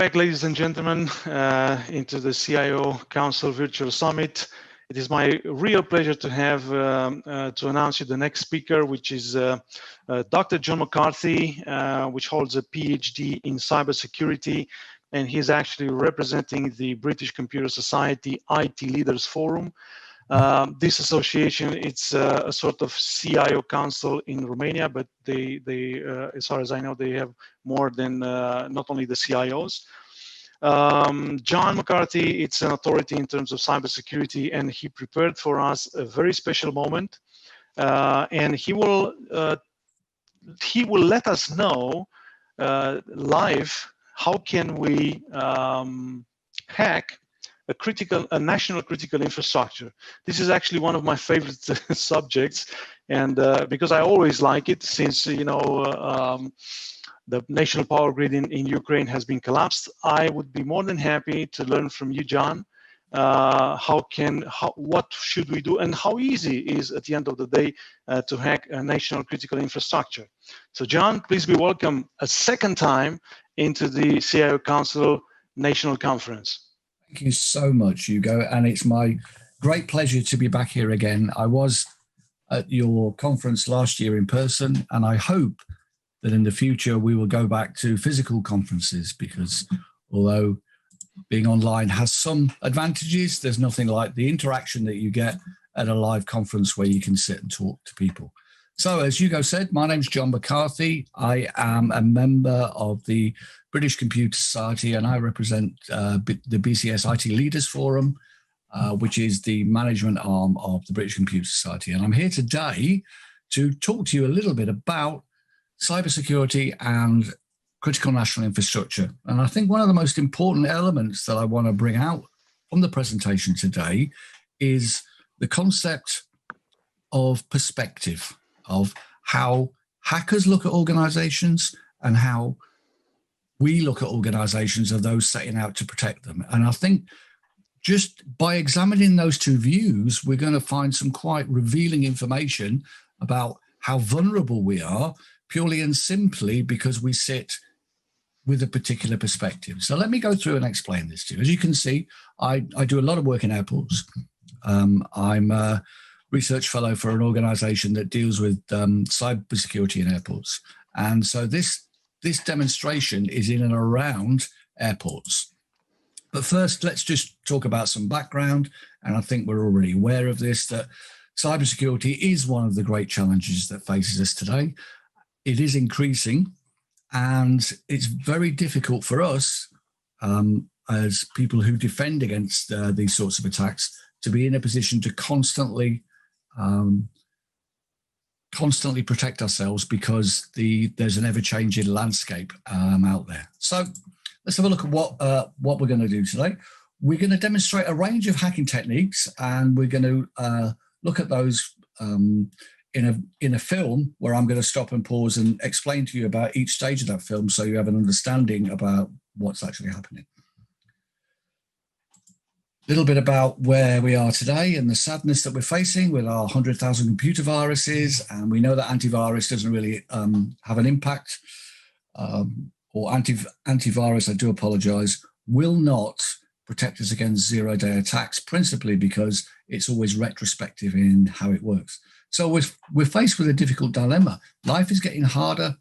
back, ladies and gentlemen, into the CIO Council Virtual Summit. It is my real pleasure to have to announce you the next speaker, which is Dr. John McCarthy, which holds a PhD in cybersecurity, and he's actually representing the British Computer Society IT Leaders Forum. This association, it's a sort of CIO council in Romania, but they as far as I know, they have more than not only the CIOs. John McCarthy, it's an authority in terms of cybersecurity, and he prepared for us a very special moment, and he will let us know live how can we hack a national critical infrastructure. This is actually one of my favorite subjects, and because I always like it, since the national power grid in Ukraine has been collapsed. I would be more than happy to learn from you, John. What should we do, and how easy is at the end of the day to hack a national critical infrastructure? So, John, please be welcome a second time into the CIO Council National Conference. Thank you so much, Hugo, and it's my great pleasure to be back here again. I was at your conference last year in person, and I hope that in the future we will go back to physical conferences, because although being online has some advantages, there's nothing like the interaction that you get at a live conference where you can sit and talk to people. So as Hugo said, my name's John McCarthy. I am a member of the British Computer Society, and I represent the BCS IT Leaders Forum, which is the management arm of the British Computer Society. And I'm here today to talk to you a little bit about cybersecurity and critical national infrastructure. And I think one of the most important elements that I want to bring out from the presentation today is the concept of perspective, of how hackers look at organizations and how we look at organizations of those setting out to protect them. And I think just by examining those two views, we're going to find some quite revealing information about how vulnerable we are, purely and simply because we sit with a particular perspective. So let me go through and explain this to you. As you can see, I do a lot of work in airports. I'm a research fellow for an organization that deals with cybersecurity in airports. And so this demonstration is in and around airports. But first, let's just talk about some background. And I think we're already aware of this, that cybersecurity is one of the great challenges that faces us today. It is increasing, and it's very difficult for us as people who defend against these sorts of attacks to be in a position to constantly protect ourselves, because there's an ever-changing landscape out there. So let's have a look at what we're going to do today. We're going to demonstrate a range of hacking techniques, and we're going to look at those in a film where I'm going to stop and pause and explain to you about each stage of that film, so you have an understanding about what's actually happening. A little bit about where we are today and the sadness that we're facing with our 100,000 computer viruses. And we know that antivirus doesn't really have an impact, or antivirus, I do apologize, will not protect us against zero-day attacks, principally because it's always retrospective in how it works. So we're faced with a difficult dilemma. Life is getting harder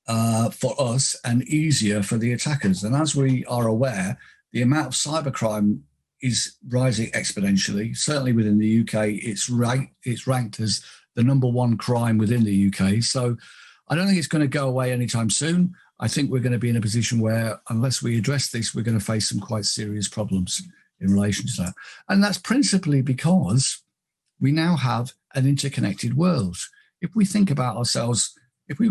for us and easier for the attackers. And as we are aware, the amount of cybercrime is rising exponentially. Certainly within the UK, it's ranked as the #1 crime within the UK. So I don't think it's going to go away anytime soon. I think we're going to be in a position where, unless we address this, we're going to face some quite serious problems in relation to that. And that's principally because we now have an interconnected world. If we think about ourselves, if we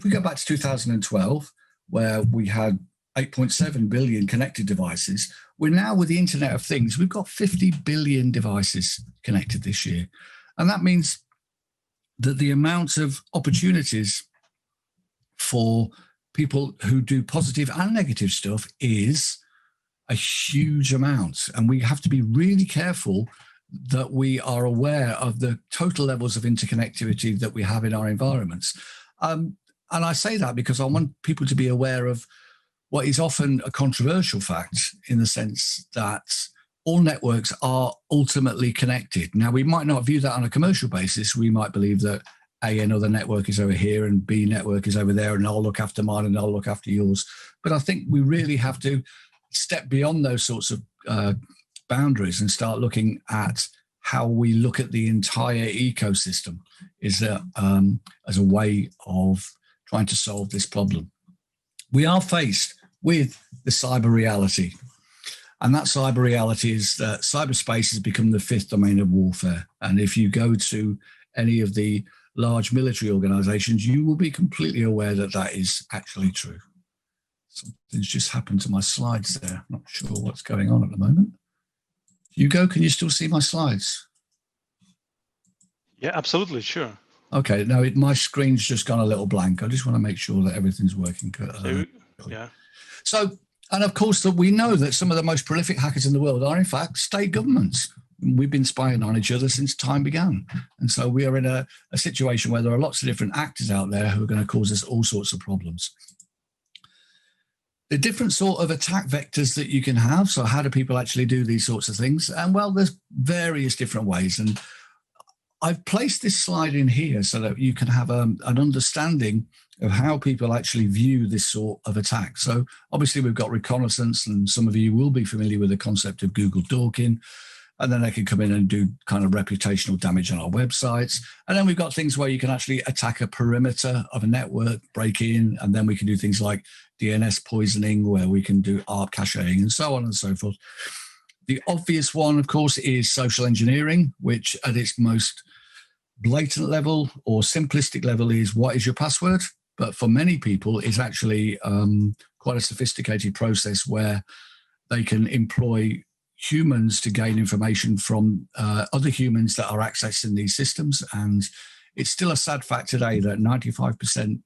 go back to 2012, where we had 8.7 billion connected devices, we're now, with the Internet of Things, we've got 50 billion devices connected this year. And that means that the amount of opportunities for people who do positive and negative stuff is a huge amount. And we have to be really careful that we are aware of the total levels of interconnectivity that we have in our environments. And I say that because I want people to be aware of what is often a controversial fact in the sense that all networks are ultimately connected. Now, we might not view that on a commercial basis. We might believe that another network is over here and B network is over there, and I'll look after mine and I'll look after yours. But I think we really have to step beyond those sorts of boundaries and start looking at how we look at the entire ecosystem as a way of trying to solve this problem. We are faced with the cyber reality. And that cyber reality is that cyberspace has become the fifth domain of warfare. And if you go to any of the large military organizations, you will be completely aware that that is actually true. Something's just happened to my slides there. Not sure what's going on at the moment. Hugo, can you still see my slides? Yeah, absolutely, sure. Okay, no, my screen's just gone a little blank. I just want to make sure that everything's working. Yeah. So, and of course, that we know that some of the most prolific hackers in the world are, in fact, state governments. We've been spying on each other since time began. And so we are in a situation where there are lots of different actors out there who are going to cause us all sorts of problems. The different sort of attack vectors that you can have. So how do people actually do these sorts of things? And well, there's various different ways. And I've placed this slide in here so that you can have an understanding of how people actually view this sort of attack. So obviously we've got reconnaissance, and some of you will be familiar with the concept of Google dorking, and then they can come in and do kind of reputational damage on our websites. And then we've got things where you can actually attack a perimeter of a network, break in, and then we can do things like DNS poisoning, where we can do ARP caching and so on and so forth. The obvious one, of course, is social engineering, which at its most blatant level or simplistic level is what is your password? But for many people, it's actually quite a sophisticated process where they can employ humans to gain information from other humans that are accessing these systems. And it's still a sad fact today that 95%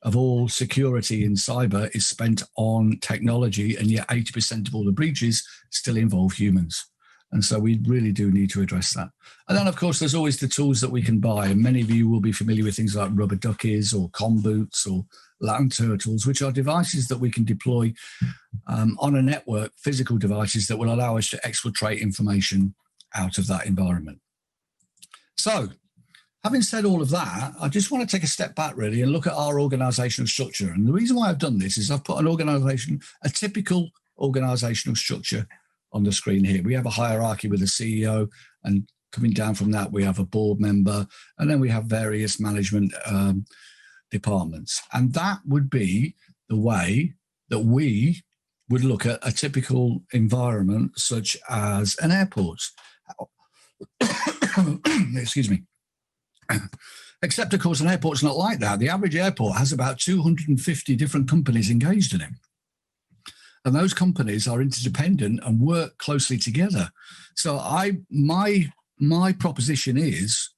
of all security in cyber is spent on technology, and yet 80% of all the breaches still involve humans. And so we really do need to address that. And then, of course, there's always the tools that we can buy. And many of you will be familiar with things like rubber duckies or com boots or land turtles, which are devices that we can deploy on a network, physical devices that will allow us to exfiltrate information out of that environment. So having said all of that, I just want to take a step back really and look at our organizational structure. And the reason why I've done this is I've put a typical organizational structure on the screen here. We have a hierarchy with a CEO, and coming down from that, we have a board member, and then we have various management departments. And that would be the way that we would look at a typical environment, such as an airport. Excuse me. Except, of course, an airport's not like that. The average airport has about 250 different companies engaged in it. And those companies are interdependent and work closely together. So my proposition is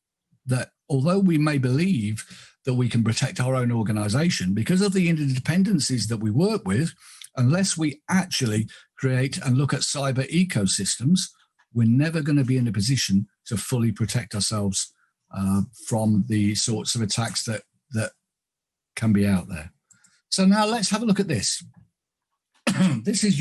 that although we may believe that we can protect our own organization, because of the interdependencies that we work with, unless we actually create and look at cyber ecosystems, we're never going to be in a position to fully protect ourselves from the sorts of attacks that can be out there. So now let's have a look at this. This is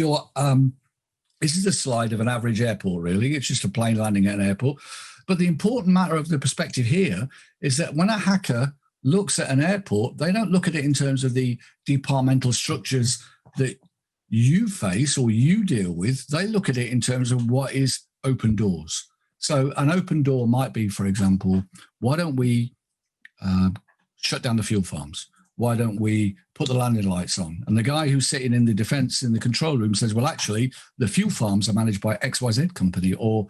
a slide of an average airport, really. It's just a plane landing at an airport. But the important matter of the perspective here is that when a hacker looks at an airport, they don't look at it in terms of the departmental structures that you face or you deal with. They look at it in terms of what is open doors. So an open door might be, for example, why don't we shut down the fuel farms? Why don't we put the landing lights on? And the guy who's sitting in the defense in the control room says, well, actually, the fuel farms are managed by XYZ company or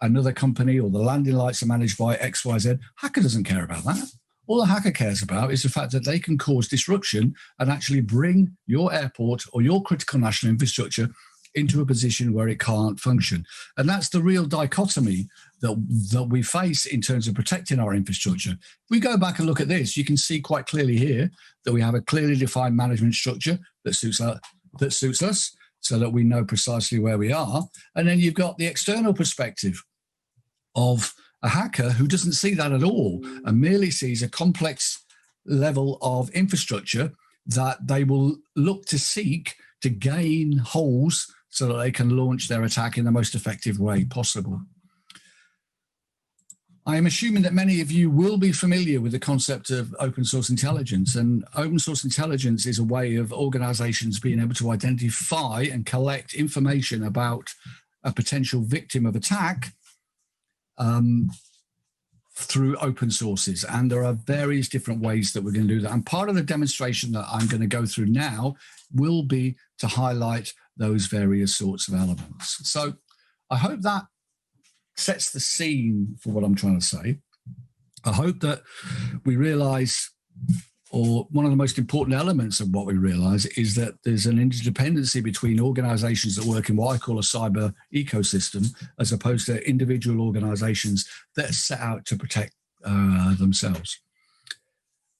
another company, or the landing lights are managed by XYZ. Hacker doesn't care about that. All the hacker cares about is the fact that they can cause disruption and actually bring your airport or your critical national infrastructure into a position where it can't function. And that's the real dichotomy that we face in terms of protecting our infrastructure. If we go back and look at this, you can see quite clearly here that we have a clearly defined management structure that suits us so that we know precisely where we are. And then you've got the external perspective of a hacker who doesn't see that at all and merely sees a complex level of infrastructure that they will look to seek to gain holes so that they can launch their attack in the most effective way possible. I am assuming that many of you will be familiar with the concept of open source intelligence, and open source intelligence is a way of organizations being able to identify and collect information about a potential victim of attack through open sources. And there are various different ways that we're going to do that. And part of the demonstration that I'm going to go through now will be to highlight those various sorts of elements. So I hope that sets the scene for what I'm trying to say. I hope that we realize, or one of the most important elements of what we realize, is that there's an interdependency between organizations that work in what I call a cyber ecosystem, as opposed to individual organizations that set out to protect themselves.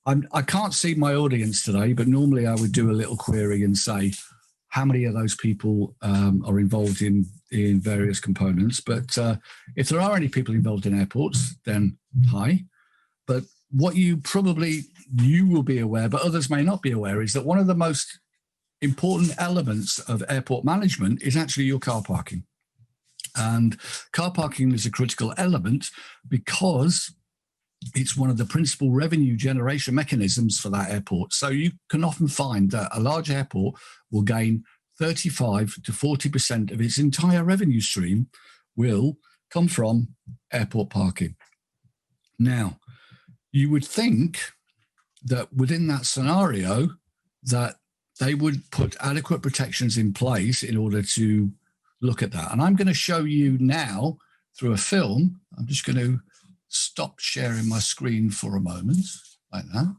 I can't see my audience today, but normally I would do a little query and say, how many of those people are involved in various components? But if there are any people involved in airports, then hi. But what you will be aware, but others may not be aware, is that one of the most important elements of airport management is actually your car parking. And car parking is a critical element because it's one of the principal revenue generation mechanisms for that airport. So you can often find that a large airport will gain 35 to 40% of its entire revenue stream will come from airport parking. Now, you would think that within that scenario that they would put adequate protections in place in order to look at that. And I'm going to show you now through a film. I'm just going to stop sharing my screen for a moment, like that.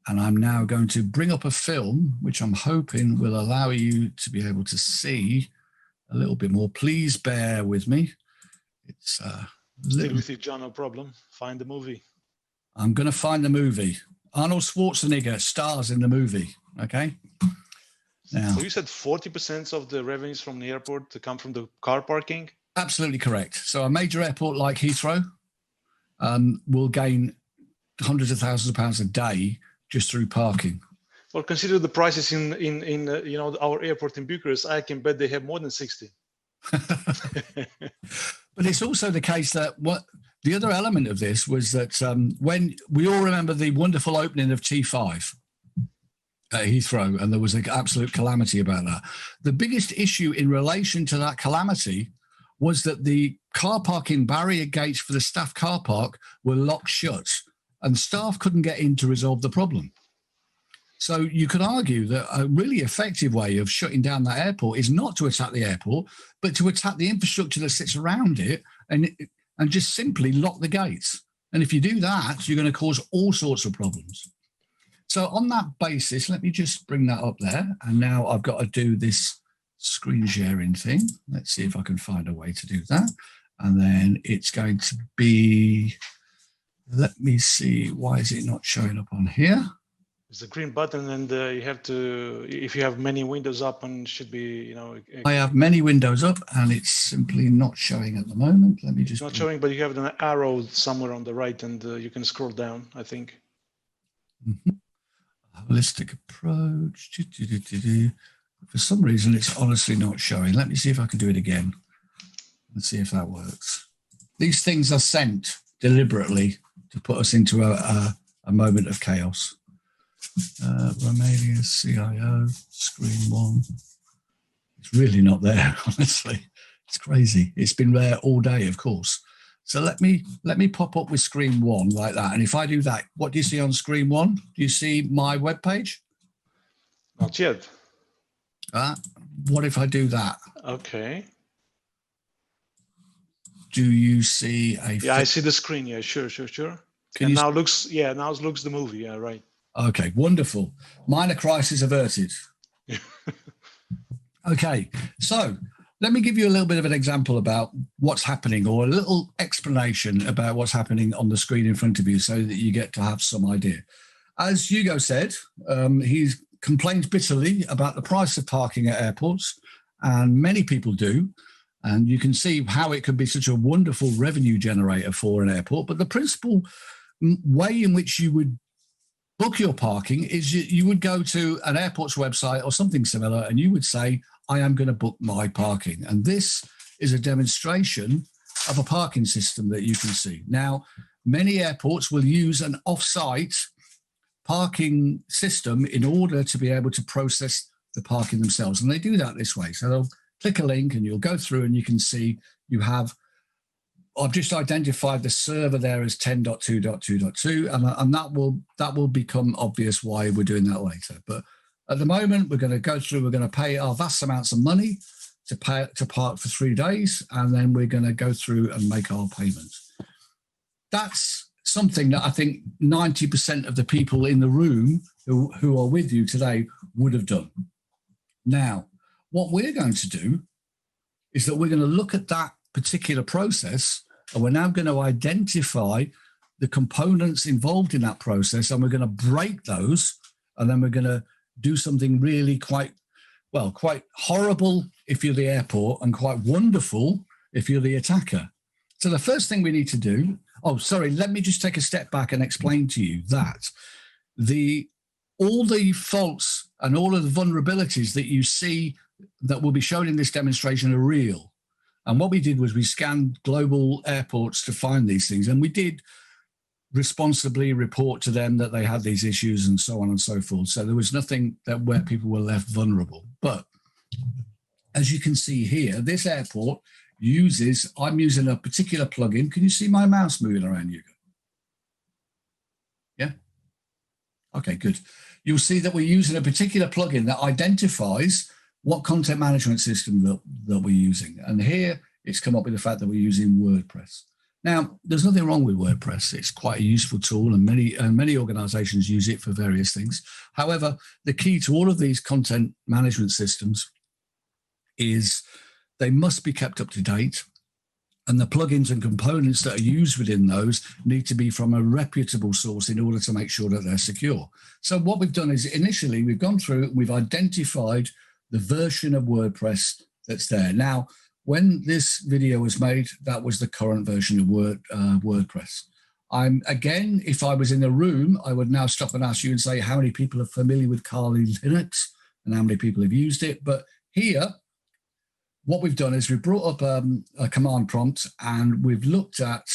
And I'm now going to bring up a film, which I'm hoping will allow you to be able to see a little bit more. Please bear with me. It's Still with you, John, no problem. Find the movie. I'm going to find the movie. Arnold Schwarzenegger stars in the movie, okay? Now, so you said 40% of the revenues from the airport to come from the car parking? Absolutely correct. So a major airport like Heathrow will gain hundreds of thousands of pounds a day just through parking. Well, consider the prices in you know, our airport in Bucharest. I can bet they have more than 60. But it's also the case that the other element of this was that when we all remember the wonderful opening of T5 at Heathrow, and there was an absolute calamity about that. The biggest issue in relation to that calamity was that the car parking barrier gates for the staff car park were locked shut, and staff couldn't get in to resolve the problem. So you could argue that a really effective way of shutting down that airport is not to attack the airport, but to attack the infrastructure that sits around it and just simply lock the gates. And if you do that, you're going to cause all sorts of problems. So on that basis, let me just bring that up there. And now I've got to do this screen sharing thing. Let's see if I can find a way to do that. And then it's going to be, let me see, why is it not showing up on here? It's a green button, and you have to, if you have many windows up, and should be, you know. I have many windows up, and it's simply not showing at the moment. Let me just. It's not showing, but you have an arrow somewhere on the right, and you can scroll down, I think. Mm-hmm. Holistic approach. For some reason, it's honestly not showing. Let me see if I can do it again. Let's see if that works. These things are sent deliberately to put us into a moment of chaos. Romania CIO, screen one. It's really not there, honestly. It's crazy. It's been there all day, of course. So let me pop up with screen one like that. And if I do that, what do you see on screen one? Do you see my web page? Not yet. What if I do that? Okay. Do you see a? Yeah, I see the screen. Yeah, sure. And now looks, yeah, now looks the movie. Yeah, right. Okay, wonderful. Minor crisis averted. Okay, so let me give you a little bit of an example about what's happening, or a little explanation about what's happening on the screen in front of you, so that you get to have some idea. As Hugo said, he complains bitterly about the price of parking at airports, and many people do. And you can see how it could be such a wonderful revenue generator for an airport. But the principal way in which you would book your parking is you would go to an airport's website or something similar, and you would say, I am going to book my parking. And this is a demonstration of a parking system that you can see. Now, many airports will use an off-site parking system in order to be able to process the parking themselves. And they do that this way. So they'll click a link and you'll go through and you can see you have, I've just identified the server there as 10.2.2.2, and that will become obvious why we're doing that later. But at the moment, we're going to go through, we're going to pay our vast amounts of money to park for 3 days, and then we're going to go through and make our payments. That's something that I think 90% of the people in the room who are with you today would have done. Now, what we're going to do is that we're going to look at that particular process, and we're now going to identify the components involved in that process, and we're going to break those, and then we're going to do something really quite horrible if you're the airport and quite wonderful if you're the attacker. So the first thing we need to do, let me just take a step back and explain to you that all the faults and all of the vulnerabilities that you see that will be shown in this demonstration are real. And what we did was we scanned global airports to find these things, and we did responsibly report to them that they had these issues and so on and so forth. So there was nothing where people were left vulnerable. But as you can see here, this airport I'm using a particular plugin. Can you see my mouse moving around, Hugo? Yeah? Okay, good. You'll see that we're using a particular plugin that identifies what content management system that we're using. And here it's come up with the fact that we're using WordPress. Now, there's nothing wrong with WordPress. It's quite a useful tool, and many organizations use it for various things. However, the key to all of these content management systems is they must be kept up to date, and the plugins and components that are used within those need to be from a reputable source in order to make sure that they're secure. So what we've done is initially we've gone through, we've identified the version of WordPress that's there. Now, when this video was made, that was the current version of WordPress. Again, if I was in the room, I would now stop and ask you and say how many people are familiar with Kali Linux and how many people have used it. But here, what we've done is we've brought up a command prompt, and we've looked at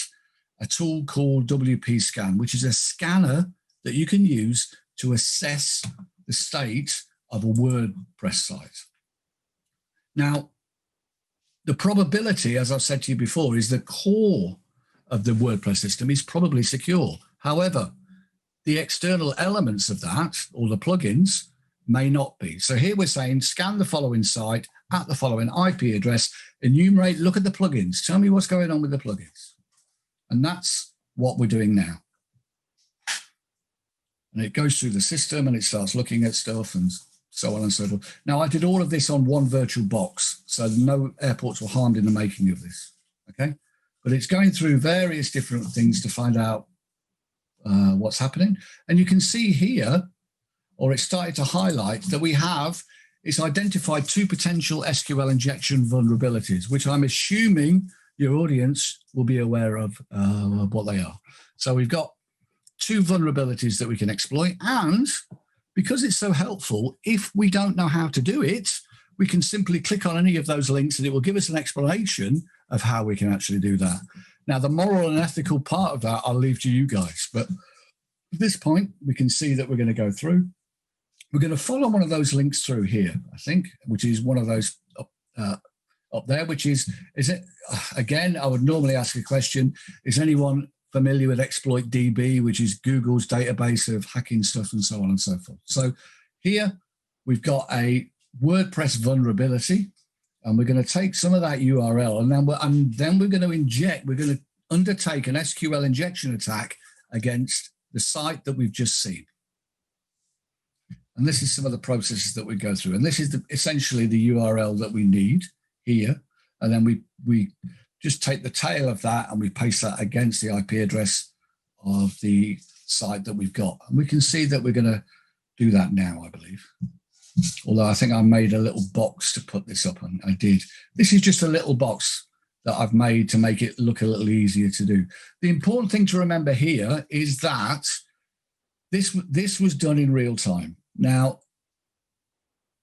a tool called WP Scan, which is a scanner that you can use to assess the state of a WordPress site. Now, the probability, as I've said to you before, is the core of the WordPress system is probably secure. However, the external elements of that, or the plugins, may not be. So here we're saying scan the following site at the following IP address, enumerate, look at the plugins, tell me what's going on with the plugins. And that's what we're doing now. And it goes through the system and it starts looking at stuff and so on and so forth. Now, I did all of this on one virtual box, so no airports were harmed in the making of this, okay? But it's going through various different things to find out what's happening. And you can see here, or it's started to highlight that it's identified 2 potential SQL injection vulnerabilities, which I'm assuming your audience will be aware of what they are. So we've got 2 vulnerabilities that we can exploit, and because it's so helpful, if we don't know how to do it, we can simply click on any of those links and it will give us an explanation of how we can actually do that. Now, the moral and ethical part of that I'll leave to you guys, but at this point, we can see that we're going to go through. We're going to follow one of those links through here, I think, which is one of those up there, which is it, again, I would normally ask a question, is anyone familiar with Exploit DB, which is Google's database of hacking stuff and so on and so forth? So here we've got a WordPress vulnerability, and we're going to take some of that URL, and then we're going to undertake an SQL injection attack against the site that we've just seen. And this is some of the processes that we go through. And this is essentially the URL that we need here. And then we just take the tail of that and we paste that against the IP address of the site that we've got. And we can see that we're going to do that now, I believe. Although I think I made a little box to put this up, and I did. This is just a little box that I've made to make it look a little easier to do. The important thing to remember here is that This was done in real time. Now,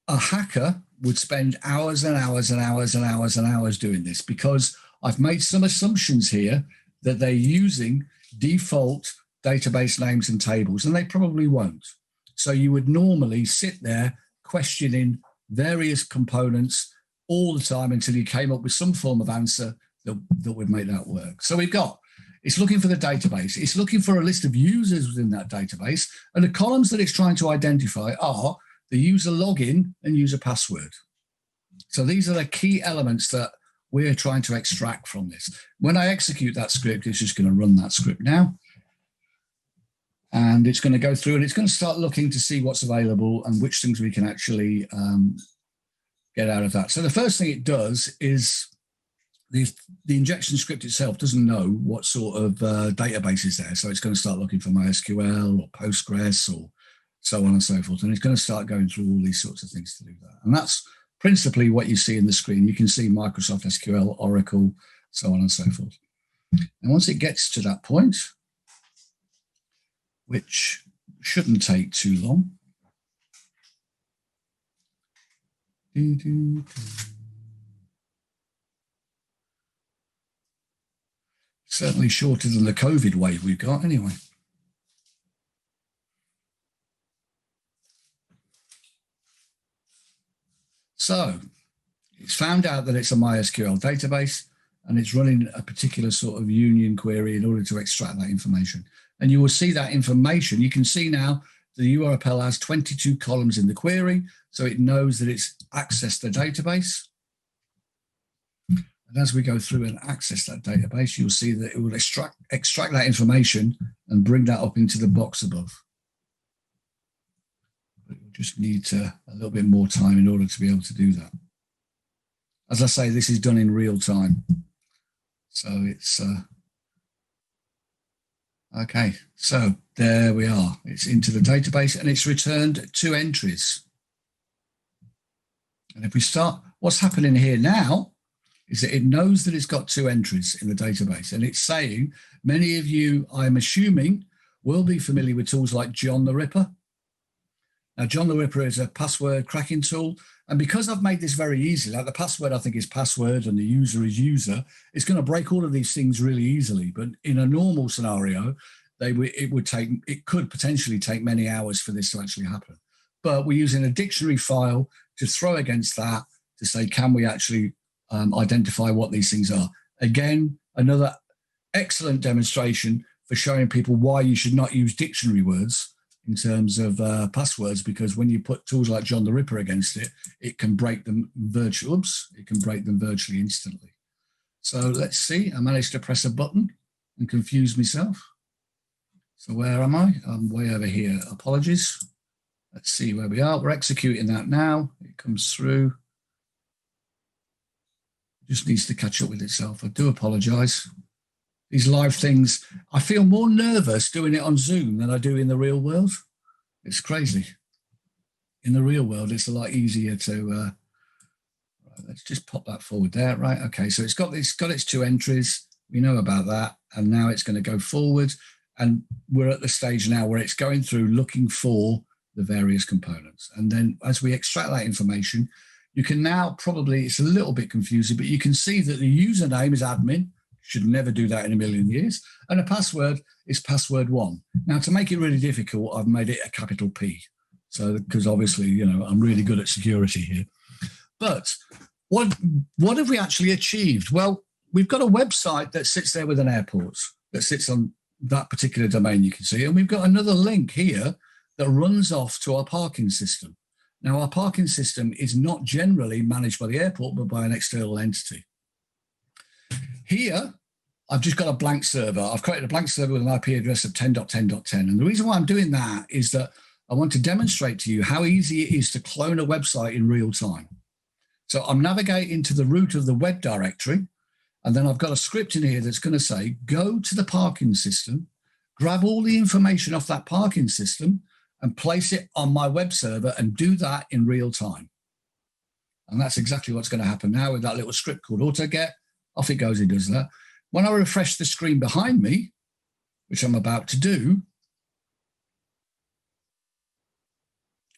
a hacker would spend hours and hours and hours and hours and hours doing this, because I've made some assumptions here that they're using default database names and tables, and they probably won't. So you would normally sit there questioning various components all the time until you came up with some form of answer that would make that work. So it's looking for the database. It's looking for a list of users within that database, and the columns that it's trying to identify are the user login and user password. So these are the key elements that we're trying to extract from this. When I execute that script, it's just going to run that script now. And it's going to go through and it's going to start looking to see what's available and which things we can actually get out of that. So the first thing it does is the injection script itself doesn't know what sort of database is there. So it's going to start looking for MySQL or Postgres or so on and so forth. And it's going to start going through all these sorts of things to do that. And that's principally what you see in the screen. You can see Microsoft SQL, Oracle, so on and so forth. And once it gets to that point, which shouldn't take too long, certainly shorter than the COVID wave we've got anyway. So it's found out that it's a MySQL database, and it's running a particular sort of union query in order to extract that information. And you will see that information. You can see now the URL has 22 columns in the query, so it knows that it's accessed the database. And as we go through and access that database, you'll see that it will extract that information and bring that up into the box above. But you'll just need a little bit more time in order to be able to do that. As I say, this is done in real time. So it's, okay, so there we are. It's into the database and it's returned 2 entries. And if we start, what's happening here now is that it knows that it's got 2 entries in the database, and it's saying, many of you, I'm assuming, will be familiar with tools like John the Ripper. Now, John the Ripper is a password cracking tool. And because I've made this very easy, like the password I think is password and the user is user, it's going to break all of these things really easily. But in a normal scenario, it could potentially take many hours for this to actually happen. But we're using a dictionary file to throw against that to say, can we actually identify what these things are? Again, another excellent demonstration for showing people why you should not use dictionary words in terms of passwords, because when you put tools like John the Ripper against it, it can break them virtually instantly. So let's see, I managed to press a button and confuse myself. So where am I? I'm way over here, apologies. Let's see where we are. We're executing that now. It comes through. It just needs to catch up with itself. I do apologize. These live things, I feel more nervous doing it on Zoom than I do in the real world. It's crazy. In the real world, it's a lot easier to, right, let's just pop that forward there, right? Okay, so it's got its 2 entries. We know about that. And now it's going to go forward. And we're at the stage now where it's going through looking for the various components. And then as we extract that information, you can now probably, it's a little bit confusing, but you can see that the username is admin. Should never do that in a million years. And the password is password1. Now, to make it really difficult, I've made it a capital P. So, because obviously, you know, I'm really good at security here. But what have we actually achieved? Well, we've got a website that sits there with an airport that sits on that particular domain, you can see. And we've got another link here that runs off to our parking system. Now, our parking system is not generally managed by the airport, but by an external entity. Here, I've just got a blank server. I've created a blank server with an IP address of 10.10.10. And the reason why I'm doing that is that I want to demonstrate to you how easy it is to clone a website in real time. So I'm navigating to the root of the web directory, and then I've got a script in here that's going to say, go to the parking system, grab all the information off that parking system, and place it on my web server and do that in real time. And that's exactly what's going to happen now with that little script called AutoGet. Off it goes, it does that. When I refresh the screen behind me, which I'm about to do,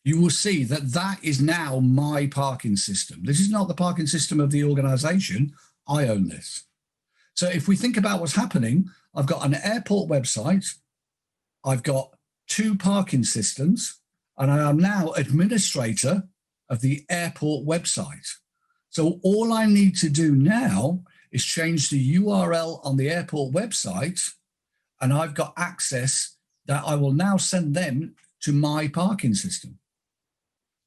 you will see that that is now my parking system. This is not the parking system of the organization. I own this. So if we think about what's happening, I've got an airport website, I've got 2 parking systems, and I am now administrator of the airport website. So all I need to do now is change the URL on the airport website, and I've got access that I will now send them to my parking system.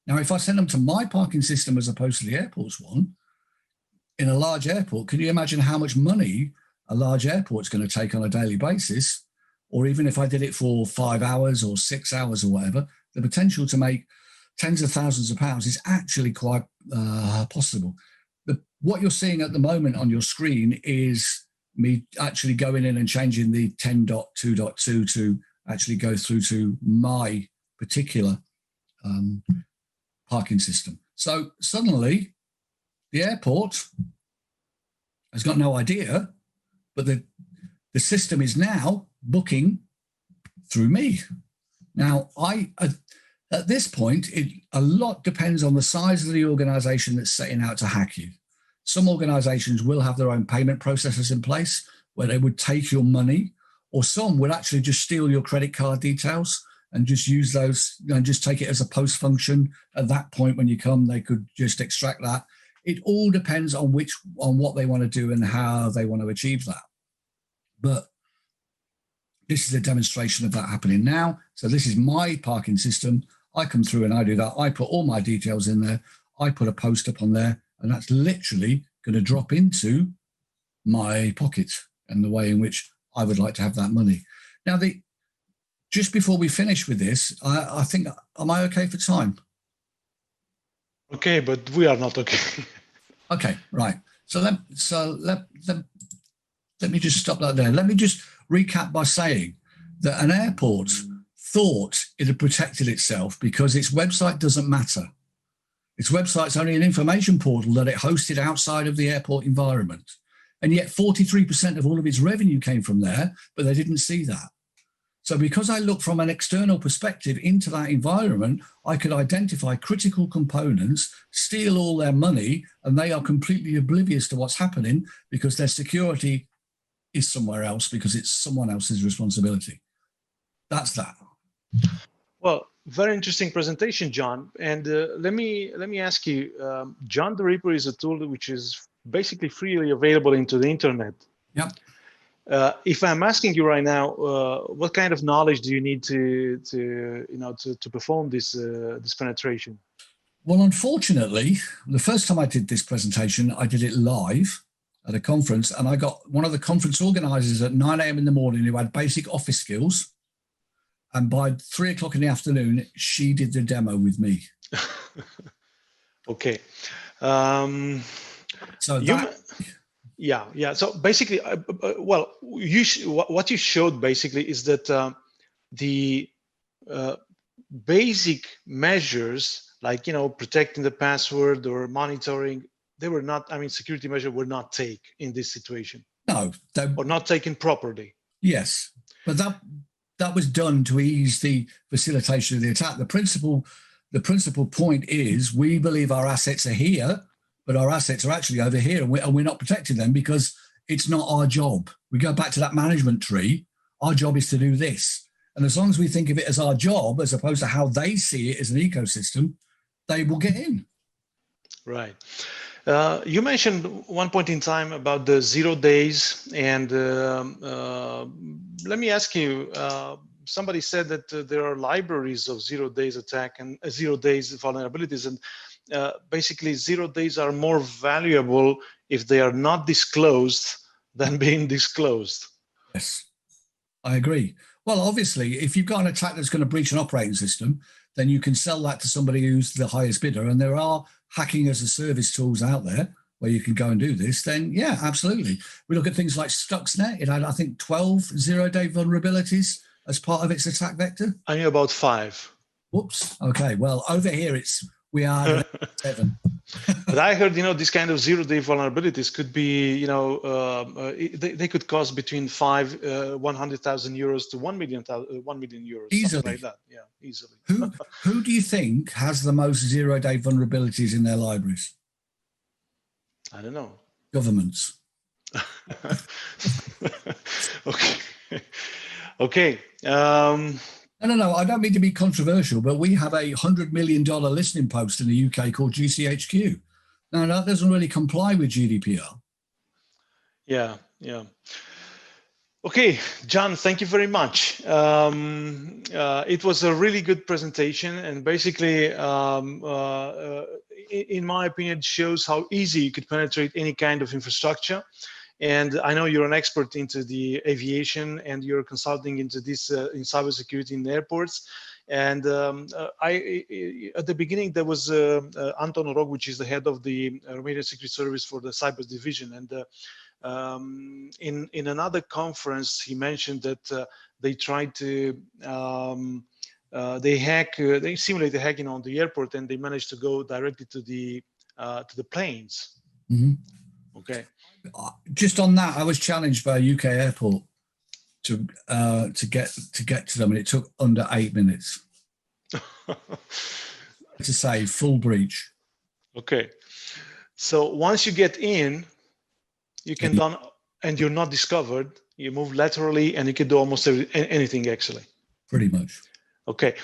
Now, if I send them to my parking system as opposed to the airport's one, in a large airport, can you imagine how much money a large airport's going to take on a daily basis? Or even if I did it for 5 hours or 6 hours or whatever, the potential to make tens of thousands of pounds is actually quite possible. What you're seeing at the moment on your screen is me actually going in and changing the 10.2.2 to actually go through to my particular parking system. So suddenly the airport has got no idea, but the system is now booking through me. Now, at this point, a lot depends on the size of the organization that's setting out to hack you. Some organizations will have their own payment processors in place where they would take your money, or some would actually just steal your credit card details and just use those and just take it as a post function. At that point, when you come, they could just extract that. It all depends on what they want to do and how they want to achieve that. But this is a demonstration of that happening now. So this is my parking system. I come through and I do that. I put all my details in there. I put a post up on there, and that's literally going to drop into my pocket and the way in which I would like to have that money. Now, just before we finish with this, I think, am I okay for time? Okay, but we are not okay. Okay, right. So let me just stop that there. Let me just recap by saying that an airport thought it had protected itself because its website doesn't matter. Its website's only an information portal that it hosted outside of the airport environment. And yet 43% of all of its revenue came from there, but they didn't see that. So because I look from an external perspective into that environment, I could identify critical components, steal all their money, and they are completely oblivious to what's happening because their security is somewhere else because it's someone else's responsibility. That's that. Well, very interesting presentation, John. And let me ask you, John the Ripper is a tool which is basically freely available into the internet. Yep. If I'm asking you right now, what kind of knowledge do you need to perform this penetration? Well, unfortunately, the first time I did this presentation, I did it live at a conference, and I got one of the conference organizers at 9 a.m. in the morning who had basic office skills. And by 3 o'clock in the afternoon, she did the demo with me. Okay. So that... Yeah. So basically, well, what you showed basically is that the basic measures, like, protecting the password or monitoring, they were not, security measures were not taken in this situation. No. Or not taken properly. Yes. But that was done to ease the facilitation of the attack. The principal point is we believe our assets are here, but our assets are actually over here, and we're not protecting them because it's not our job. We go back to that management tree. Our job is to do this. And as long as we think of it as our job, as opposed to how they see it as an ecosystem, they will get in. Right. You mentioned one point in time about the 0 days, and let me ask you, somebody said that there are libraries of 0 days attack and 0 days vulnerabilities, and basically 0 days are more valuable if they are not disclosed than being disclosed. Yes, I agree. Well, obviously, if you've got an attack that's going to breach an operating system, then you can sell that to somebody who's the highest bidder. And there are hacking as a service tools out there where you can go and do this. Then, yeah, absolutely. We look at things like Stuxnet. It had, I think, 12 0-day vulnerabilities as part of its attack vector. I knew about 5. Whoops. Okay. Well, over here we are 7. But I heard, this kind of zero-day vulnerabilities could be, they could cost between 100,000 euros to 1 million euros, easily, something like that. Yeah, easily. Who do you think has the most zero-day vulnerabilities in their libraries? I don't know. Governments. Okay. Okay. No, I don't mean to be controversial, but we have a $100 million listening post in the UK called GCHQ. Now, that doesn't really comply with GDPR. Yeah. Okay, John, thank you very much. It was a really good presentation, and basically, in my opinion, it shows how easy you could penetrate any kind of infrastructure. And I know you're an expert into the aviation, and you're consulting into this in cybersecurity in airports. And at the beginning, there was Anton Orog, which is the head of the Romanian Security Service for the Cyber Division. And in another conference, he mentioned that they tried to they simulated hacking on the airport, and they managed to go directly to the planes. Mm-hmm. Okay. Just on that, I was challenged by a UK airport to get to them, and it took under 8 minutes. To say full breach. Okay. So once you get in, you can done, and you're not discovered. You move laterally, and you can do almost anything actually. Pretty much. Okay.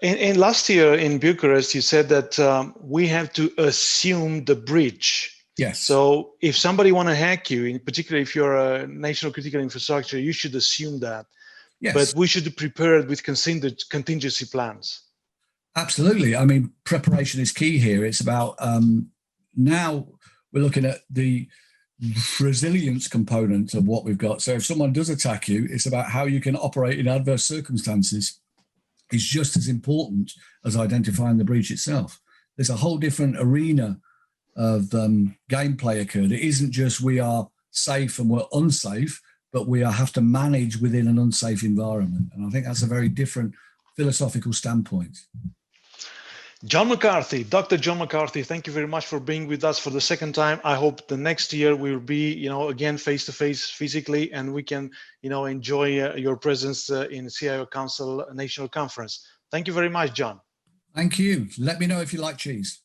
And last year in Bucharest, you said that we have to assume the breach. Yes. So if somebody want to hack you, in particular if you're a national critical infrastructure, you should assume that. Yes. But we should be prepared with contingency plans. Absolutely. I mean, preparation is key here. It's about now we're looking at the resilience component of what we've got. So if someone does attack you, it's about how you can operate in adverse circumstances. Is just as important as identifying the breach itself. There's a whole different arena of gameplay occurred. It isn't just we are safe and we're unsafe, but we have to manage within an unsafe environment. And I think that's a very different philosophical standpoint. John McCarthy, Dr. John McCarthy, thank you very much for being with us for the second time. I hope the next year we will be, again, face-to-face physically, and we can, enjoy your presence in CIO Council National Conference. Thank you very much, John. Thank you. Let me know if you like cheese.